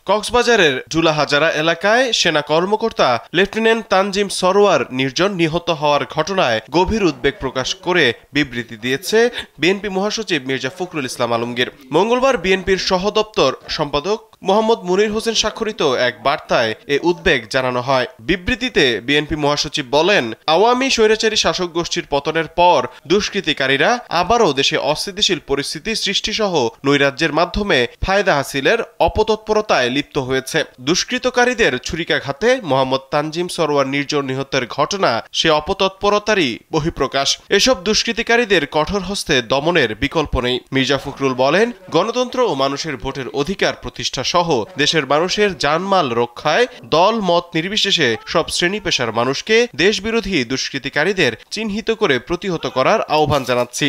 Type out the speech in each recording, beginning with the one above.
কক্সবাজারের জুলাহাজারা এলাকায় সেনা কর্মকর্তা লেফটেন্যান্ট তানজিম সরোয়ার নির্জন নিহত হওয়ার ঘটনায় গভীর উদ্বেগ প্রকাশ করে বিবৃতি দিয়েছে বিএনপি মহাসচিব মির্জা ফখরুল ইসলাম আলমগীর। মঙ্গলবার বিএনপির সহদপ্তর সম্পাদক মোহাম্মদ মুনির হোসেন স্বাক্ষরিত এক বার্তায় এ উদ্বেগ জানানো হয়। বিবৃতিতে বিএনপি মহাসচিব বলেন, আওয়ামী স্বৈরাচারী শাসক গোষ্ঠীর পতনের পর দুষ্কৃতিকারীরা আবারও দেশে অস্থিতিশীল পরিস্থিতি সৃষ্টিসহ নৈরাজ্যের মাধ্যমে ফায়দা হাসিলের অপতৎপরতায় লিপ্ত হয়েছে। দুষ্কৃতকারীদের ছুরিকাঘাতে মোহাম্মদ তানজিম সরোয়ার নির্জন নিহতের ঘটনা সে অপতৎপরতারই বহিঃপ্রকাশ। এসব দুষ্কৃতিকারীদের কঠোর হস্তে দমনের বিকল্প নেই। মির্জা ফখরুল বলেন, গণতন্ত্র ও মানুষের ভোটের অধিকার প্রতিষ্ঠা সহ দেশের মানুষের জানমাল রক্ষায় দল মত নির্বিশেষে সব শ্রেণী পেশার মানুষকে দেশবিরোধী দুষ্কৃতিকারীদের চিহ্নিত করে প্রতিহত করার আহ্বান জানাচ্ছি।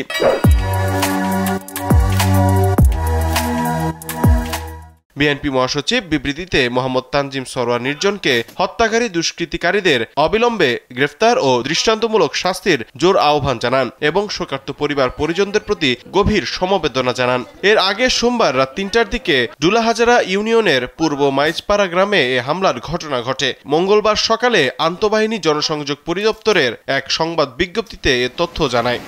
বিএনপি মহাসচিব বিবৃতিতে মোহাম্মদ তানজিম সরোয়ার নির্জনকে হত্যাকারী দুষ্কৃতিকারীদের অবিলম্বে গ্রেফতার ও দৃষ্টান্তমূলক শাস্তির জোর আহ্বান জানান এবং শোকার্ত পরিবার পরিজনদের প্রতি গভীর সমবেদনা জানান। এর আগে সোমবার রাত ৩টার দিকে জুলাহাজারা ইউনিয়নের পূর্ব মাইজপাড়া গ্রামে এ হামলার ঘটনা ঘটে। মঙ্গলবার সকালে আন্তঃবাহিনী জনসংযোগ পরিদপ্তরের এক সংবাদ বিজ্ঞপ্তিতে এ তথ্য জানায়।